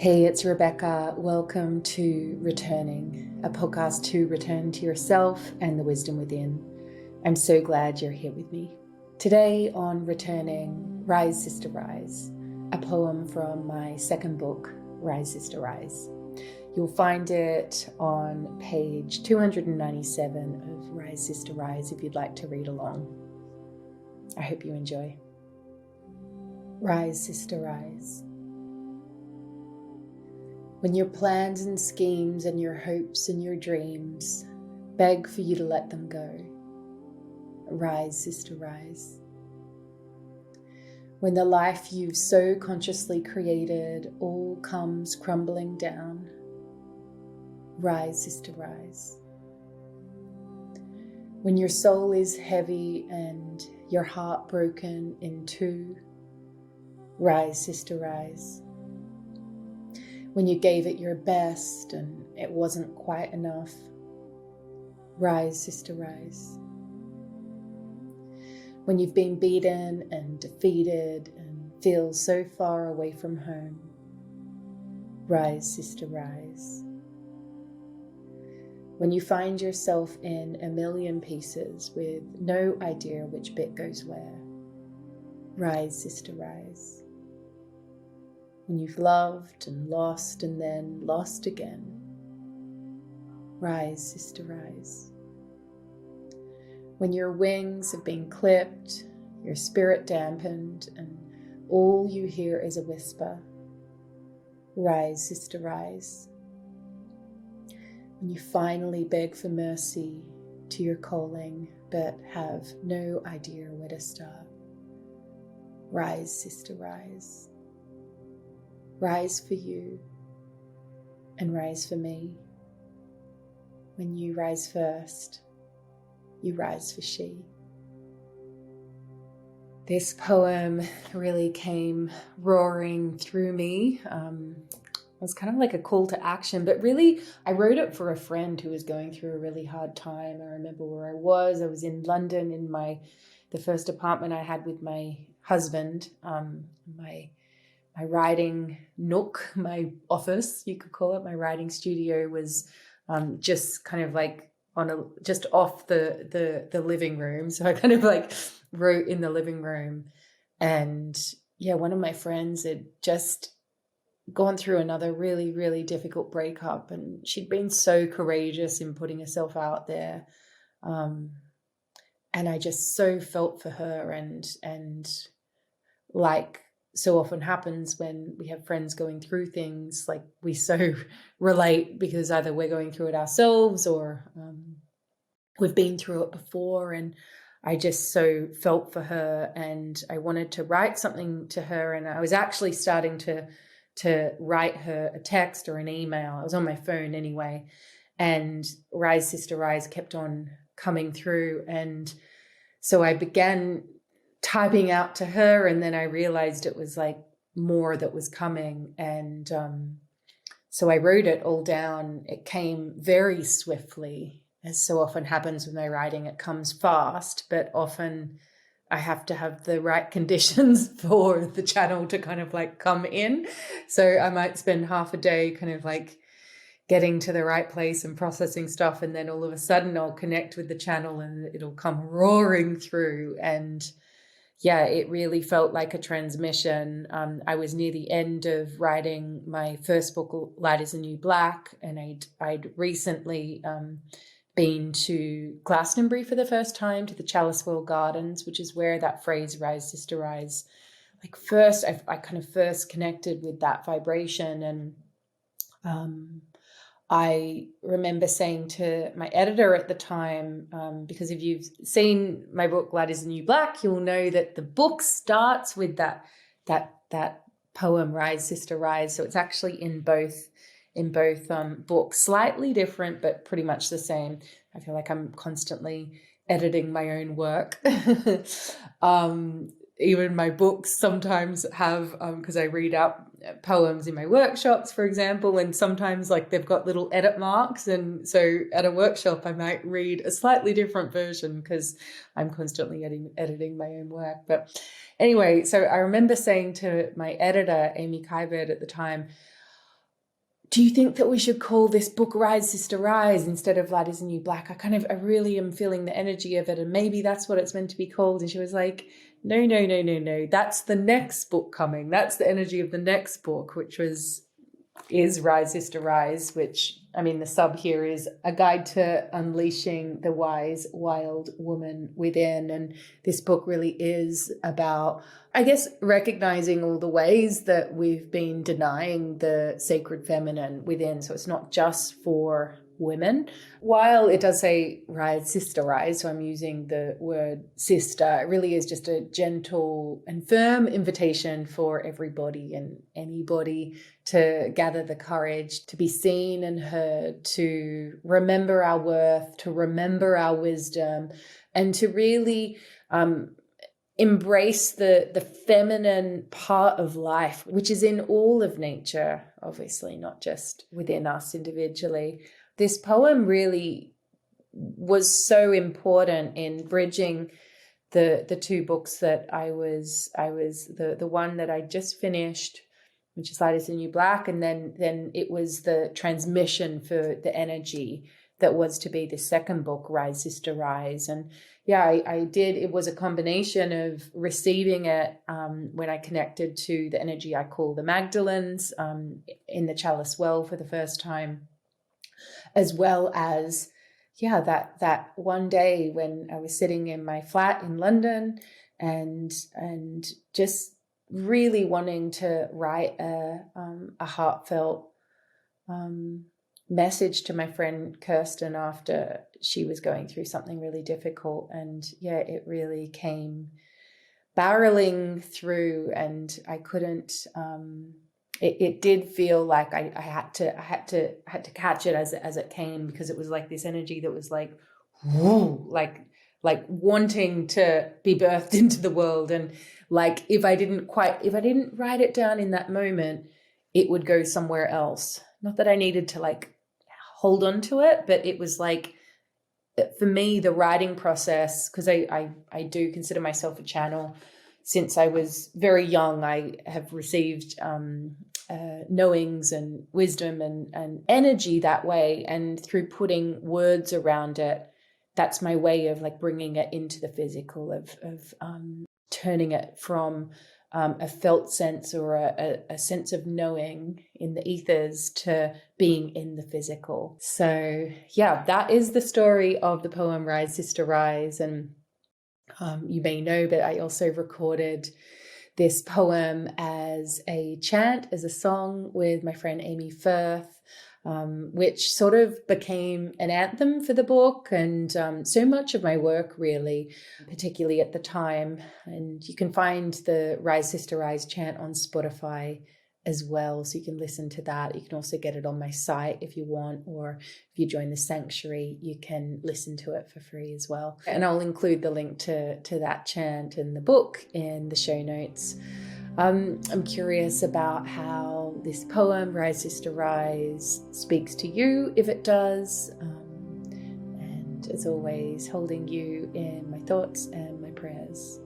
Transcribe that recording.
Hey, it's Rebecca. Welcome to Returning, a podcast to return to yourself and the wisdom within. I'm so glad you're here with me. Today on Returning, Rise Sister Rise, a poem from my second book, Rise Sister Rise. You'll find it on page 297 of Rise Sister Rise if you'd like to read along. I hope you enjoy. Rise Sister Rise. When your plans and schemes and your hopes and your dreams beg for you to let them go, rise, sister, rise. When the life you've so consciously created all comes crumbling down, rise, sister, rise. When your soul is heavy and your heart broken in two, rise, sister, rise. When you gave it your best and it wasn't quite enough, rise, sister, rise. When you've been beaten and defeated and feel so far away from home, rise, sister, rise. When you find yourself in a million pieces with no idea which bit goes where, rise, sister, rise. When you've loved and lost and then lost again, rise, sister, rise. When your wings have been clipped, your spirit dampened, and all you hear is a whisper, rise, sister, rise. When you finally beg for mercy to your calling, but have no idea where to start, rise, sister, rise. Rise for you and rise for me. When you rise first, you rise for she. This poem really came roaring through me. It was kind of like a call to action, but really I wrote it for a friend who was going through a really hard time. I remember where I was. I was in London in the first apartment I had with my husband, my writing nook, my office, you could call it. My writing studio was just kind of like just off the living room. So I kind of like wrote in the living room. And yeah, one of my friends had just gone through another really, really difficult breakup. And she'd been so courageous in putting herself out there. And I just so felt for her and like, so often happens when we have friends going through things, like we so relate because either we're going through it ourselves or we've been through it before. And I just so felt for her and I wanted to write something to her. And I was actually starting to write her a text or an email. I was on my phone anyway. And Rise Sister Rise kept on coming through. And so I began typing out to her, and then I realized it was like more that was coming. And so I wrote it all down. It came very swiftly, as so often happens with my writing. It comes fast, but often I have to have the right conditions for the channel to kind of like come in. So I might spend half a day kind of like getting to the right place and processing stuff, and then all of a sudden I'll connect with the channel and it'll come roaring through. And yeah, it really felt like a transmission. I was near the end of writing my first book, Light is the New Black, and I'd recently been to Glastonbury for the first time, to the Chalicewell Gardens, which is where that phrase "Rise, Sister, Rise," like first I kind of first connected with that vibration. And I remember saying to my editor at the time, because if you've seen my book, Light is the New Black, you'll know that the book starts with that poem, Rise, Sister, Rise. So it's actually in both books, slightly different, but pretty much the same. I feel like I'm constantly editing my own work. Even my books sometimes have, because I read out poems in my workshops, for example, and sometimes like they've got little edit marks. And so at a workshop, I might read a slightly different version because I'm constantly editing my own work. But anyway, so I remember saying to my editor, Amy Firth, at the time, do you think that we should call this book Rise Sister Rise instead of Light is the New Black? I really am feeling the energy of it, and maybe that's what it's meant to be called. And she was like, no, no, no, no, no. That's the next book coming. That's the energy of the next book, which is Rise Sister Rise, which, I mean, the sub here is a guide to unleashing the wise, wild woman within. And this book really is about, I guess, recognizing all the ways that we've been denying the sacred feminine within. So it's not just for women. While it does say Rise Sister Rise, so I'm using the word sister, it really is just a gentle and firm invitation for everybody and anybody to gather the courage to be seen and heard, to remember our worth, to remember our wisdom, and to really embrace the feminine part of life, which is in all of nature, obviously, not just within us individually. This poem really was so important in bridging the two books that I was the one that I just finished, which is Light is the New Black, and then it was the transmission for the energy that was to be the second book, Rise Sister Rise. And yeah, I did. It was a combination of receiving it when I connected to the energy I call the Magdalens in the Chalice Well for the first time, as well as, yeah, that one day when I was sitting in my flat in London and just really wanting to write a heartfelt message to my friend Kirsten after she was going through something really difficult. And yeah, it really came barreling through, and I couldn't it did feel like I had to catch it as it came, because it was like this energy that was like, whoo, like wanting to be birthed into the world. And like, if I didn't write it down in that moment, it would go somewhere else. Not that I needed to like hold on to it, but it was like, for me, the writing process, because I do consider myself a channel. Since I was very young, I have received knowings and wisdom and energy that way. And through putting words around it, that's my way of like bringing it into the physical, of turning it from a felt sense or a sense of knowing in the ethers to being in the physical. So yeah, that is the story of the poem Rise Sister Rise. And you may know, but I also recorded this poem as a chant, as a song with my friend Amy Firth, which sort of became an anthem for the book and so much of my work, really, particularly at the time. And you can find the Rise Sister Rise chant on Spotify as well, so you can listen to that. You can also get it on my site if you want, or if you join the sanctuary, you can listen to it for free as well. And I'll include the link to that chant and the book in the show notes. I'm curious about how this poem, Rise Sister Rise, speaks to you, if it does. And as always, holding you in my thoughts and my prayers.